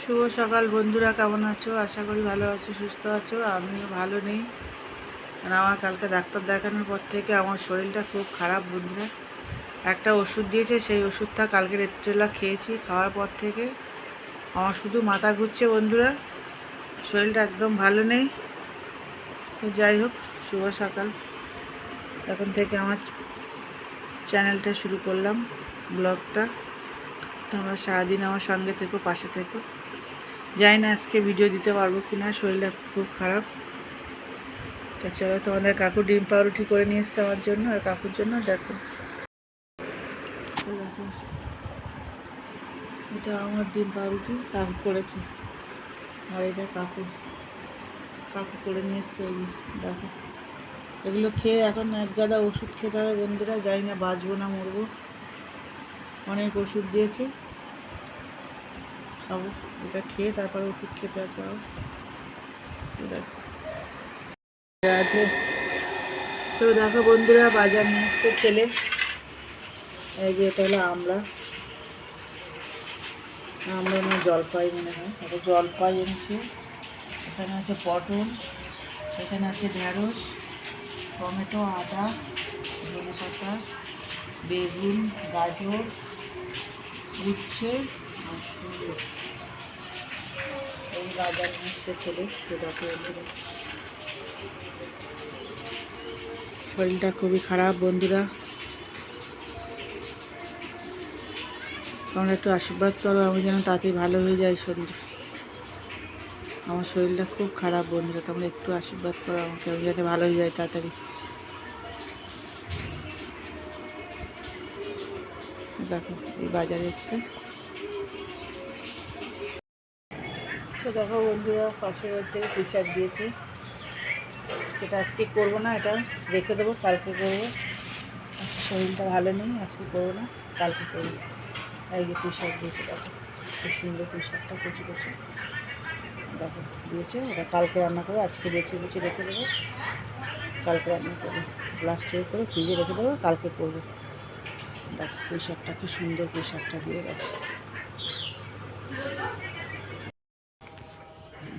শুভ সকাল বন্ধুরা, কেমন আছো? আশা করি ভালো আছো, সুস্থ আছো। আমিও ভালো নেই। আর আমার কালকে ডাক্তার দেখানোর পর থেকে আমার শরীরটা খুব খারাপ বন্ধুরা। একটা ওষুধ দিয়েছে, সেই ওষুধটা কালকে রাত্রিবেলা খেয়েছি। খাওয়ার পর থেকে আমার শুধু মাথা ঘুরছে বন্ধুরা, শরীরটা একদম ভালো নেই। তো যাই হোক, শুভ সকাল। এখন থেকে আমার চ্যানেলটা শুরু করলাম, ব্লগটা। তোমরা সারাদিন আমার সঙ্গে থেকো, পাশে থেকো। জানি না আজকে ভিডিও দিতে পারবো কিনা, শরীরটা খুব খারাপ। তা চলো, তোমাদের কাকু ডিম পাউরুটি করে নিয়ে এসছে আমার জন্য আর কাকুর জন্য। দেখো, এটা আমার ডিম পাউরুটি কাকু করেছে, আর এটা কাকু কাকু করে নিয়ে এসছে। এই যে দেখো, এগুলো খেয়ে এখন এক গাদা ওষুধ খেতে হবে বন্ধুরা। জানি না বাঁচবো না মরবো। অনেক ওষুধ দিয়েছে, খাবো। এটা খেয়ে তারপরে ওষুধ খেতে আছে। দেখো, তো দেখো বন্ধুরা, বাজার নিয়ে এসছে ছেলে। এই যে এটা হলো আমরা না জলপাই মনে হয়, এটা জলপাই এনেছে। এখানে আছে পটল, এখানে আছে ঢেঁড়স, টমেটো, আদা, ধনেপাতা, বেগুন, গাজর, উচ্ছে। এই বাজার নিয়ে এসছে ছেলে। শরীরটা খুবই খারাপ বন্ধুরা, তোমরা একটু আশীর্বাদ করো আমি যেন তাড়াতাড়ি ভালো হয়ে যায় শরীর। আমার শরীরটা খুব খারাপ বন্ধুরা, তোমরা একটু আশীর্বাদ করো আমাকে, আমি যাতে ভালো হয়ে যায় তাড়াতাড়ি। দেখো, এই বাজারে এসছে। তো দেখো বন্ধুরা, পাশের বাড়ি থেকে পুঁই শাক দিয়েছে। এটা আজকে করবো না, এটা রেখে দেবো, কালকে করবো। আজকে শরীরটা ভালো নেই, আজকে করবো না, কালকে করবো। এই যে পুঁই শাক দিয়েছে, দেখো খুব সুন্দর পুঁই শাকটা, কচি কচি দেখো দিয়েছে। এটা কালকে রান্না করবো, আজকে বেছে বেছে রেখে দেবো, কালকে রান্না করবো। প্লাস্টিক করে ফ্রিজে রেখে দেবো, কালকে করবো। দেখো পুঁই শাকটা কি সুন্দর, পুঁই শাকটা দিয়ে গেছে।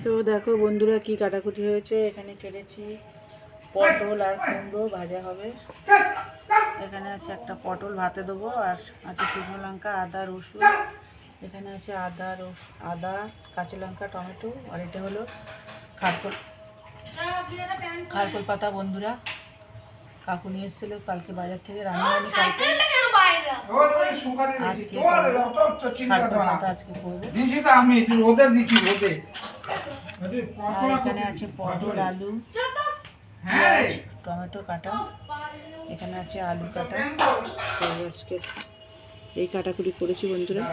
তো দেখো বন্ধুরা, কি কাটাকুটি হয়েছে। এখানে কেটেছি পটল আর কুমড়ো, ভাজা হবে। এখানে আছে একটা পটল ভাতে দেবো, আর আছে শুকনো লঙ্কা, আদা, রসুন। এখানে আছে আদা, কাঁচা লঙ্কা, টমেটো। আর এটা হলো খারকোল পাতা বন্ধুরা। কাকু নিয়ে এসেছিল কালকে বাজার থেকে, রান্না হয়নি কালকে। আজকে খারকোল পাতা আজকে করবো। আর এখানে আছে পটল, আলু, পেঁয়াজ, টমেটো কাটা। এখানে আছে আলু কাটা। আজকে এই কাটাকুটি করেছি বন্ধুরা।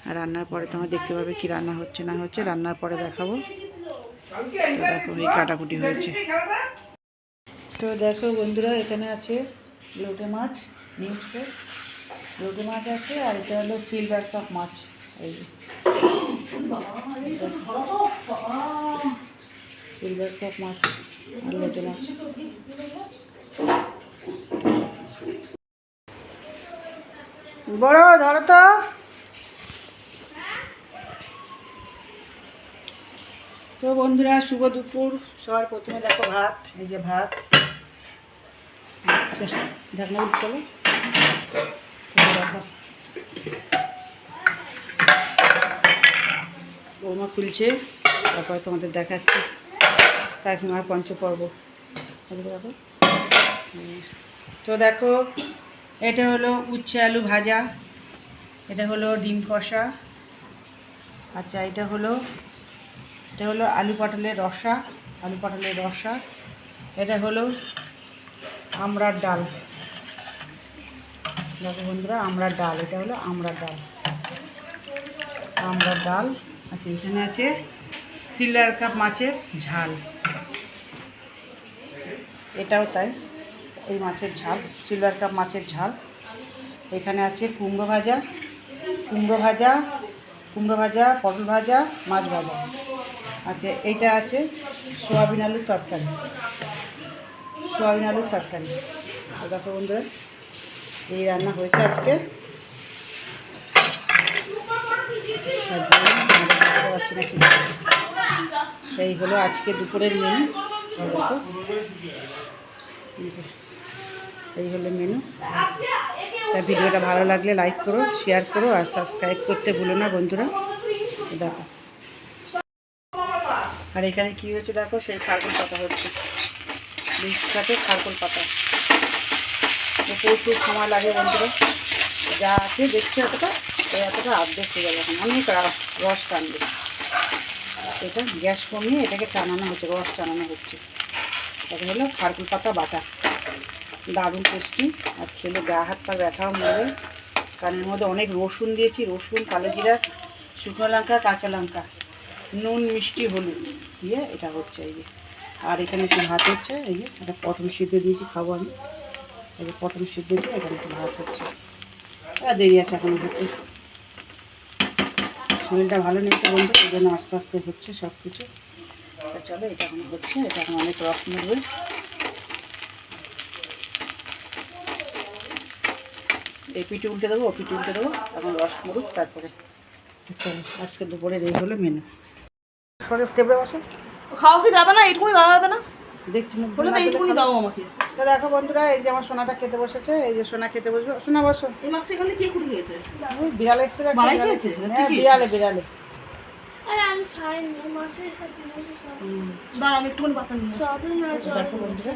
আর রান্নার পরে তোমার দেখতে পাবে কি রান্না হচ্ছে না হচ্ছে, রান্নার পরে দেখাবো। তো দেখো, এই কাটাকুটি হয়েছে। তো দেখো বন্ধুরা, এখানে আছে লোটে মাছ নিয়ে এসছে। লোটে মাছ আছে, আর এটা হলো সিলভার কাপ মাছ। এই সিলভার কাপ মাছ আর লোটে মাছ। বড় ধরো তো। তো বন্ধুরা, শুভ দুপুর। সবার প্রথমে দেখো ভাত, এই যে ভাত। আচ্ছা, ঢাকনা দিতে চলো। দেখো বৌমা খুলছে, তারপরে তোমাদের দেখাচ্ছি কাকিমার পঞ্চপর্ব। দেখো, তো দেখো এটা হলো উচ্ছে আলু ভাজা, এটা হলো ডিম কষা। আচ্ছা, এটা হলো আলু পটলের রসা। এটা হলো আমড়ার ডাল। দেখো বন্ধুরা, আমড়ার ডাল, এটা হলো আমড়ার ডাল। আচ্ছা, এখানে আছে সিলভার কাপ মাছের ঝাল, এটাও তাই, এই মাছের ঝাল, সিলভার কাপ মাছের ঝাল। এখানে আছে কুমড়ো ভাজা, পটল ভাজা, মাছ ভাজা। আচ্ছা, এইটা আছে সোয়াবিন আলুর তরকারি। দেখো বন্ধুরা, এই রান্না হয়েছে আজকে। নাকি। এই হলো আজকে দুপুরের মেনু। এই হলো মেনু। তা ভিডিওটা ভালো লাগলে লাইক করো, শেয়ার করো আর সাবস্ক্রাইব করতে ভুলো না বন্ধুরা। দেখো আর এখানে কী হয়েছে দেখো, সেই খারকোল পাতা হচ্ছে, সাথে খারকোল পাতা। প্রচুর সময় লাগে বন্ধুরা, যা আছে দেখছি এতটা আপডেট হয়ে যাবে, এখন অনেক রস টানবে। এটা গ্যাস কমিয়ে এটাকে টানানো হচ্ছে, রস টানানো হচ্ছে। এটা হলো খারকোল পাতা বাটা, দারুণ টেস্টি। আর খেলে গা হাত পা ব্যথাও মরে। কানের মধ্যে অনেক রসুন দিয়েছি, রসুন, কালো জিরা, শুকনো লঙ্কা, কাঁচা লঙ্কা, নুন, মিষ্টি, হলুদ দিয়ে এটা হচ্ছে। এই যে আর এখানে একটু ভাত হচ্ছে, এই যে একটা পটল সিদ্ধ দিয়েছি, খাবো আমি। এই যে পটল সিদ্ধ দিয়ে এখানে একটু ভাত হচ্ছে। আর দেরি আছে এখন হচ্ছে, শরীরটা ভালো নেই তো বন্ধু, এই জন্য আস্তে আস্তে হচ্ছে সব কিছু। চলো এটা এখন হচ্ছে, এটা এখন অনেক রস মরবে। এই পিঠে উল্টে দেবো, ও পিঠে উল্টে দেবো, এখন রস মরুক, তারপরে আজকে দুপুরের এই হলো মেনু। শরীর টেপড়ে বসো, খাওয়াতে যাবে না, এইটুকুনি দেওয়া যাবে না, দেখছি মুখ বলে তো এইটুকুনি দাও আমাকে। তো দেখো বন্ধুরা, এই যে আমার সোনাটা খেতে বসেছে, এই যে সোনা খেতে বসবে। সোনা বসো। এই মাছটা এখানে কে খুঁড়ে গিয়েছে? ওই বিড়াল এসছে, বাড়াই খেয়েছে? হ্যাঁ বিড়ালে বিড়ালে। আরে আমি খাইনি মাছের সাথে দাঁড়া আমি একটুখানি পাতা নিয়ে সবই মাছ। দেখো বন্ধুরা,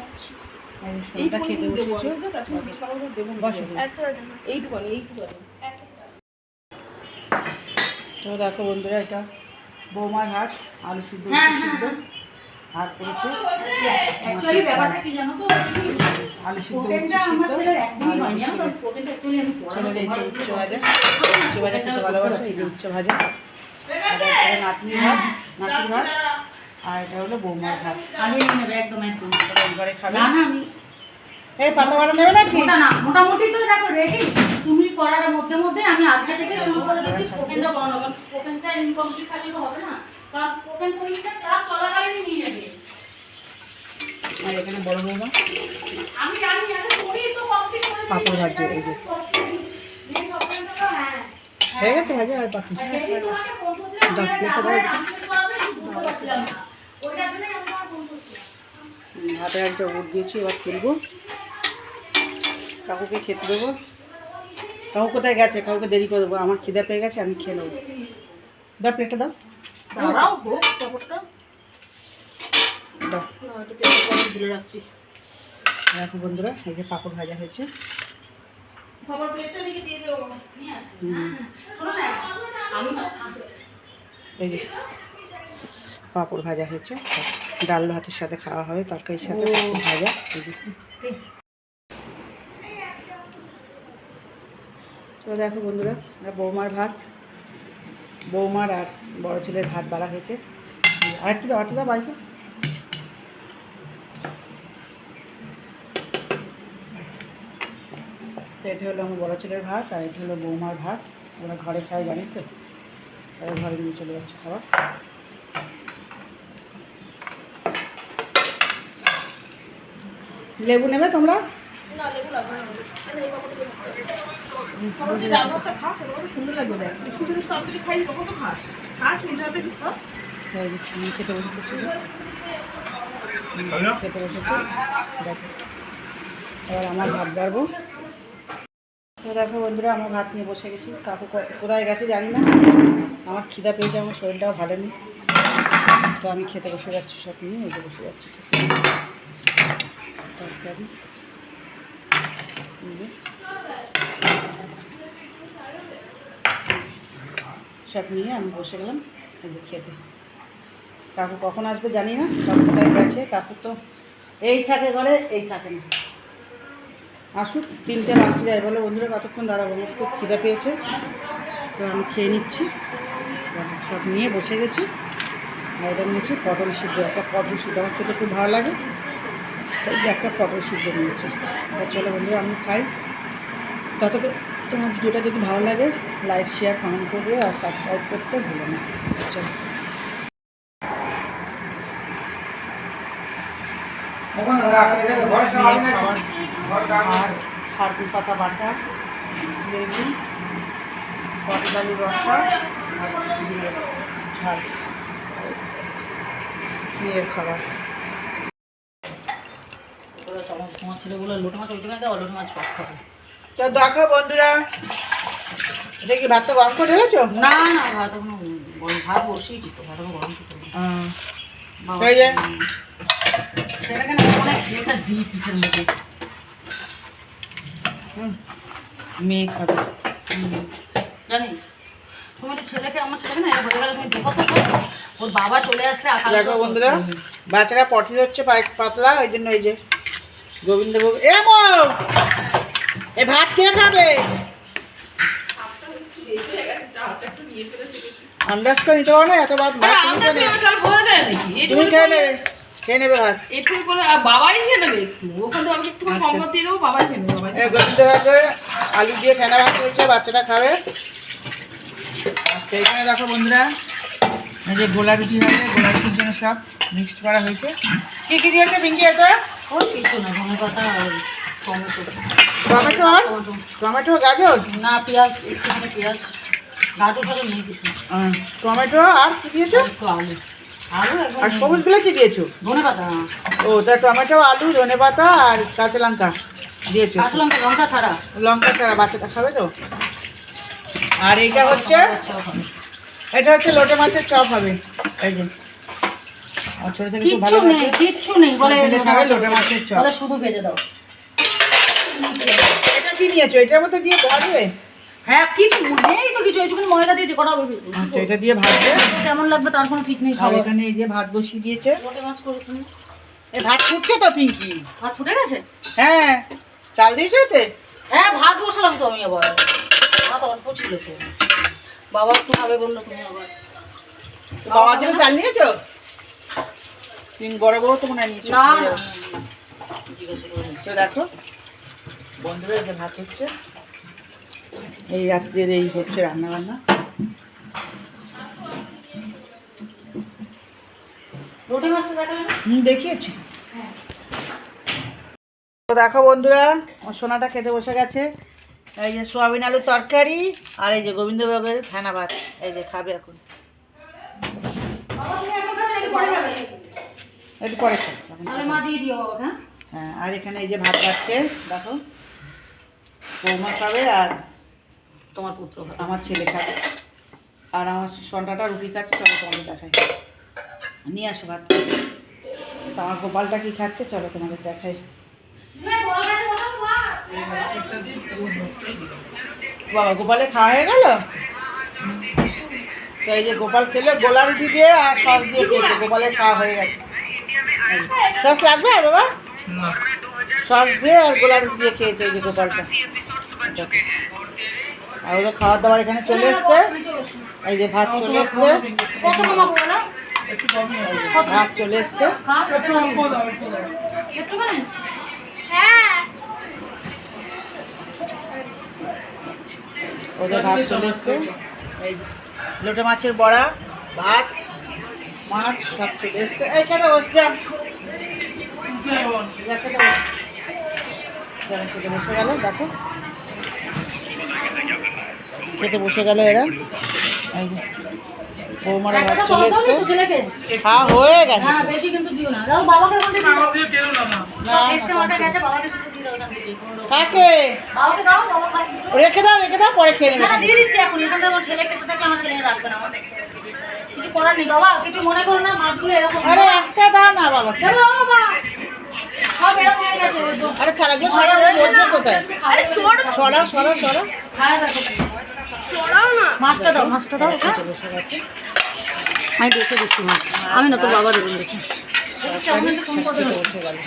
এই সোনাটা খেতে বসেছে, বসো। এইটুখানি। তো দেখো বন্ধুরা, এটা বৌমার হাত, আলু সিদ্ধ সিদ্ধ হাত করেছে, অ্যাকচুয়ালি ব্যাপারটা কি জানো তো, আলু সিদ্ধ স্পোকেনটা আমার ছেলের একদমই হয়নি, জানো তো, ছেলের স্পোকেনটা অ্যাকচুয়ালি আমি ছেলের এই যে উচ্চ ভাজা, উচ্চ ভাজা খেতে ভালোবাসে, এই যে উচ্চ ভাজা। আর এটা নাতনির ভাত, নাতির ভাত, আর এটা হলো বৌমার ভাত। আগে নেবে একদম একদম। এবারে খাবে না না আমি এই পাতা বাটা নেবে নাকি? ওটা না, মোটামুটি তো দেখো রেডি। তুমি করার মধ্যে মধ্যে আমি আজকে থেকে শুরু করে দিচ্ছি স্পোকেনটা বানানো, কারণ স্পোকেনটা ইনকমপ্লিট থাকলে তো হবে না, কারণ স্পোকেন পরীক্ষা ক্লাস চলাকালীনই নিয়ে যাবে। আর এখানে বড় বৌমা আমি জানি আগে পড়ি তো কমপ্লিট করে দিই। পাপড় ভাজছে, এই যে এই স্পোকেনটা তো হ্যাঁ হয়ে গেছে ভাজা আর বাকি। সেদিন তোমাকে ফোন করছিলাম, দাও, আমি প্লেটটা দাও এদিকে। কমপ্লিট করাতে বুঝতে পারছিলাম না, ওইটার জন্যই আমি তোমাকে ফোন করছিলাম। হাতে একটা উঠ দিয়েছি, এবার তুলবো, কাকুকে খেতে দেবো। কাকু কোথায় গেছে? কাকুকে দেরি করে দেবো, আমার খিদে পেয়ে গেছে, আমি খেয়ে নেবো। দাও প্লেটটা দাও, দাঁড়াও হোক কাপড়টা, দাও। একটু তেল করে তুলে রাখছি। দেখো বন্ধুরা, এই যে পাপড় ভাজা হয়েছে। খাবার প্লেটটা দিকে দিয়ে যাও, নিয়ে আসো। শোনো না, আমি তো খাবো। এই যে পাপড় ভাজা হয়েছে, ডাল ভাতের সাথে খাওয়া হবে, তরকারির সাথে পাঁপড় ভাজা। এই যে তো দেখো বন্ধুরা, বৌমার ভাত, বৌমার আর বড় ছেলের ভাত বাড়া হয়েছে। আর একটু দাও বাড়িতে। তো এটা হলো আমার বড় ছেলের ভাত, আর এটা হলো বৌমার ভাত। ওরা ঘরে খায় জানিস তো, তারা ঘরে নিয়ে চলে যাচ্ছে খাবার। লেবু নেবে তোমরা? না লেবু লাগবে না, এই কাপড়টা দেখো। রান্নাটা খাস, কত সুন্দর লাগবে দেখ। একটু যদি সব কিছু খাই তখন তো খাস নিজেতে দিতে। আমি খেতে বসেছি, খেতে বসেছি। দেখো এবার আমার ভাত বাড়বো। তো দেখো বন্ধুরা, আমার ভাত নিয়ে বসে গেছি। কাকু কোথায় গেছে জানি না, আমার খিদা পেয়েছে, আমার শরীরটাও ভালো নেই, তো আমি খেতে বসে যাচ্ছি, সব নিয়ে এই যে বসে যাচ্ছি খেতে। তরকারি সব নিয়ে আমি বসে গেলাম এই যে খেতে। কাকু কখন আসবে জানি না, কাকু কোথায় গেছে। কাকু তো এই থাকে ঘরে, এই থাকে না। আসুক, 3টে বাজতে যায় বলে। বন্ধুরা কতক্ষণ দাঁড়াবো, আমার খুব খিদে পেয়েছে, তো আমি খেয়ে নিচ্ছি। সব নিয়ে বসে গেছি। আর এটা নিয়েছি পটল সিদ্ধ, একটা পটল সিদ্ধ আমার খেতে খুব ভালো লাগে, তাই একটা পটল সিদ্ধ নিয়েছি। তো চলো বন্ধুরা আমি খাই। ততক্ষণ তোমার ভিডিওটা যদি ভালো লাগে লাইক শেয়ার কমেন্ট করবে আর সাবস্ক্রাইব করতে ভুলো না। চলো আর খারকুল পাতা বাটা, লেবু, পটল আলু রসা আর ঝাল। বিয়ের খাবার। তোমার ছেলেগুলো লোটে মাছ ওইটা দেওয়া, লোটে মাছ সব খাবে। তো দেখো বন্ধুরা, এটা কি ভাতটা গরম করে ঢেলেছো? না না, ভাত এখনো গরম, ভাত বসিয়েছি তো, ভাত এখনো গরম করতে হবে। এই যে সেটাকে না অনেক এটা দিই পিঠের মধ্যে। মেয়ে খাবে। জানি তুমি তো ছেলেকে, আমার ছেলেকে না এটা হয়ে গেলে তুমি দেখো তো, ওর বাবা চলে আসলে আকাল। দেখো বন্ধুরা, বাচ্চারা পটি হচ্ছে পাতলা, ওই জন্য এই যে গোবিন্দভোগ। এ ভাত কে খাবে? আন্দাজ করে নিতে পারো না এত ভাত? ভাত তুমি খেয়ে নেবে, খেয়ে নেবে ভাত। বাবাই খেয়ে নেবে, একটু ওখানে আমি একটু কম দিয়ে দেবো, বাবাই খেয়ে নেবে। গোবিন্দভোগের আলু দিয়ে ফেনা ভাত হয়েছে, বাচ্চাটা খাবে। আচ্ছা, এখানে দেখো বন্ধুরা, এই যে গোলা রুটি হবে, গোলা রুটির জন্য সব মিক্সড করা হয়েছে। কি কি দিয়েছে পিঙ্কি এটা? ওর কিছু না, ধনে পাতা আর টমেটো। টমেটো আর টমেটো, গাজর না পেঁয়াজ, একটুখানি পেঁয়াজ, গাজর ফাজর নেই কিছু। টমেটো আর কি দিয়েছো? একটু আলু, আলু একদম আর নেই। সবুজগুলো কি দিয়েছো? ধনে পাতা, ও, তা টমেটো, আলু, ধনেপাতা আর কাঁচা লঙ্কা দিয়েছো? কাঁচা লঙ্কা, লঙ্কা ছাড়া। লঙ্কা ছাড়া, বাচ্চাটা খাবে তো। আর এইটা হচ্ছে, এটা হচ্ছে লোটে মাছের চপ হবে। এই যে আর ছোট থেকে খুব ভালো কিচ্ছু নেই, কিচ্ছু নেই বলে ছেলে খাবে লোটে মাছের চপ। বলে শুধু ভেজে দাও। এটা কি নিয়েছো? এটার মধ্যে দিয়ে ভাজবে? হ্যাঁ, কিছু নেই তো, কিছু এইটুকুনি ময়দা দিয়েছে, কটা হবে। আচ্ছা, এটা দিয়ে ভাজবে। কেমন লাগবে তার কোনো ঠিক নেই। আর খাবো এখানে এই যে ভাত বসিয়ে দিয়েছে। লোটে মাছ করেছি। এই ভাত ফুটছে তো পিঙ্কি? ভাত ফুটে গেছে? হ্যাঁ, চাল দিয়েছো এতে? হ্যাঁ, ভাত বসালাম তো আমি আবার, ভাত অল্প ছিল তো। বাবা একটু খাবে বললো, তুমি আবার। বাবার জন্য চাল নিয়েছো? বড় বড় তো মনে হয় নিয়েছো। না না, জিজ্ঞাসা করে তো দেখো বন্ধুরা, এই যে ভাত হচ্ছে, এই রাত্রের এই হচ্ছে রান্না বান্না। রুটি মাছটা দেখালে না? দেখিয়েছি। তো দেখো বন্ধুরা, আমার সোনাটা খেতে বসে গেছে। এই যে সোয়াবিন আলুর তরকারি আর এই যে গোবিন্দভোগের ফেনা ভাত, এই যে খাবে এখন। বাবা তুমি এখন খাবে নাকি পরে খাবে? একটু পরে খাবে এখন। তাহলে মা দিয়ে দিও বাবা। হ্যাঁ, হ্যাঁ, আর এখানে এই যে ভাত খাচ্ছে, দেখো বৌমা খাবে আর তোমার পুত্র খাবে। আমার ছেলে খাবে আর আমার সন্তাটা রুটি খাচ্ছে। চলো তোমাদের দেখাই, নিয়ে আসো ভাত। তো আমার গোপালটা কি খাচ্ছে, চলো তোমাদের দেখাই। বাবা, গোপালে খাওয়া হয়ে গেল। তো এই যে গোপাল খেলো গোলা রুটি দিয়ে আর সস দিয়ে খেয়েছে। গোপালের খাওয়া হয়ে গেছে। সস লাগবে আর বাবা? সস দিয়ে আর গোলা রুটি দিয়ে খেয়েছে এই যে গোপালটা। আর ওদের খাওয়ার দাবার এখানে চলে এসছে। এই যে ভাত চলে এসছে, কত কমাবো বলো? ভাত চলে এসছে। একটুখানি? হ্যাঁ, ওদের ভাত চলে এসছে। এই যে লোটে মাছের বড়া, ভাত, মাছ সব চলে এসছে। এই খেতে বসছে, খেতে বসে গেল। দেখো খেতে বসে গেল এরা। এই যে বৌমারা ভাত চলে এসছে, খাওয়া হয়ে গেছে। হ্যাঁ, বেশি কিন্তু দিও না। দাও বাবাকে এখন দিয়ে দাও। না, একটা মাটা গেছে, বাবাকে শুধু দিয়ে দাও এখান থেকে। কাকে? বাবাকে দাও, বাবা খাবে। রেখে দাও, পরে খেয়ে নেবে। না না, দিয়ে দিচ্ছি এখন। এখান থেকে আমার ছেলে খেতে থাকলে আমার ছেলে রাখবে না। আমার কিছু করার নেই বাবা, কিছু মনে করো না। মাছগুলো এরকম আরে একটা দাও না বাবা। দেবো বাবা, সব এরকম হয়ে গেছে। ওই তো আরে চালাগুলো সরা, বসবে কোথায়? আরে সরা সরা সরা। খায় দেখো। সরাও না। মাছটা দাও, মাছটা দাও। হ্যাঁ, খেতে বসে গেছে। আমি বেছে দিচ্ছি মাছ। আমি না, তোর বাবা দেবেন বেছে। ফোন করে খেতে বসে গেল।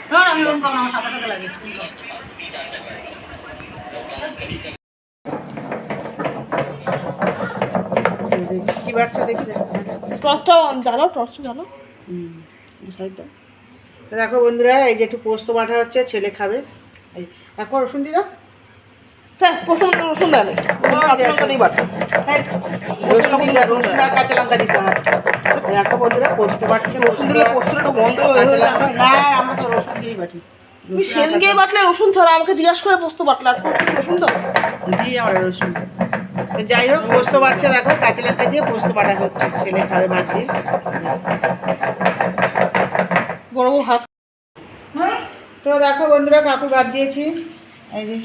ধর, আমি ওরকম খাবো না, আমার সাথে সাথে লাগে। কি বাচ্চা দেখি। টসটা জ্বালাও, টসটা জ্বালাও। তো দেখো বন্ধুরা, এই যে একটু পোস্ত বাটা হচ্ছে, ছেলে খাবে। এই দেখো রসুন দিদা, হ্যাঁ, প্রথমে রসুন ডালে কাঁচা লঙ্কা দিয়ে বাটা। রসুন আর কাঁচা লঙ্কা দিতে হয়। দেখো বন্ধুরা, পোস্ত বাটছে। রসুন দিলে পোস্তটা একটু গন্ধ হয়ে কাঁচা যায়। লঙ্কা না, আমরা তো রসুন দিয়েই বাটি। তুমি সেনকে বাটলে রসুন ছাড়া, আমাকে জিজ্ঞাসা করে পোস্ত বাটলে, আজকে রসুন দাও। দিই আমরা রসুন। তো যাই হোক পোস্ত বাড়ছে, দেখো কাঁচা লঙ্কা দিয়ে পোস্ত বাটা হচ্ছে, ছেলে খাবে ভাত দিয়ে। বড় বউ ভাত তো দেখো বন্ধুরা, কাকুর ভাত দিয়েছি, এই যে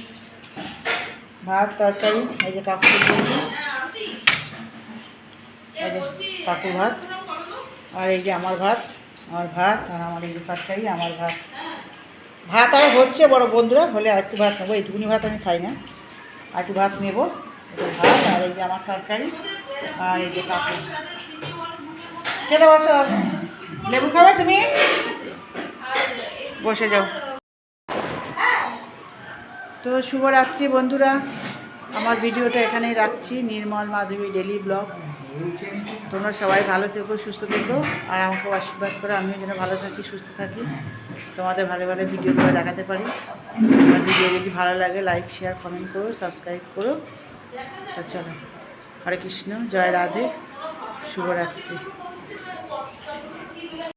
ভাত তরকারি, এই যে কাকুর দিয়েছি, এই যে কাকুর ভাত, আর এই যে আমার ভাত, আর আমার এই যে তরকারি, আমার ভাত। ভাত আর হচ্ছে বড় বন্ধুরা, হলে আর একটু ভাত নেবো, এইটুকুনি ভাত আমি খাই না, আর একটু ভাত নেবো। এই যে ভাত, আর এই যে আমার তরকারি, আর এই যে কাকুর। চলে বসো, লেবু খাবে তুমি? বসে যাও। তো শুভরাত্রি বন্ধুরা, আমার ভিডিওটা এখানেই রাখছি। নির্মল মাধবী ডেলি ব্লগ। তোমরা সবাই ভালো থেকো, সুস্থ থেকো, আর আমাকে আশীর্বাদ করো আমিও যেন ভালো থাকি, সুস্থ থাকি, তোমাদের ভালো ভালো ভিডিও করে দেখাতে পারি। আমার ভিডিও যদি ভালো লাগে লাইক শেয়ার কমেন্ট করো, সাবস্ক্রাইব করো। তা চলো, হরে কৃষ্ণ, জয় রাধে, শুভরাত্রি।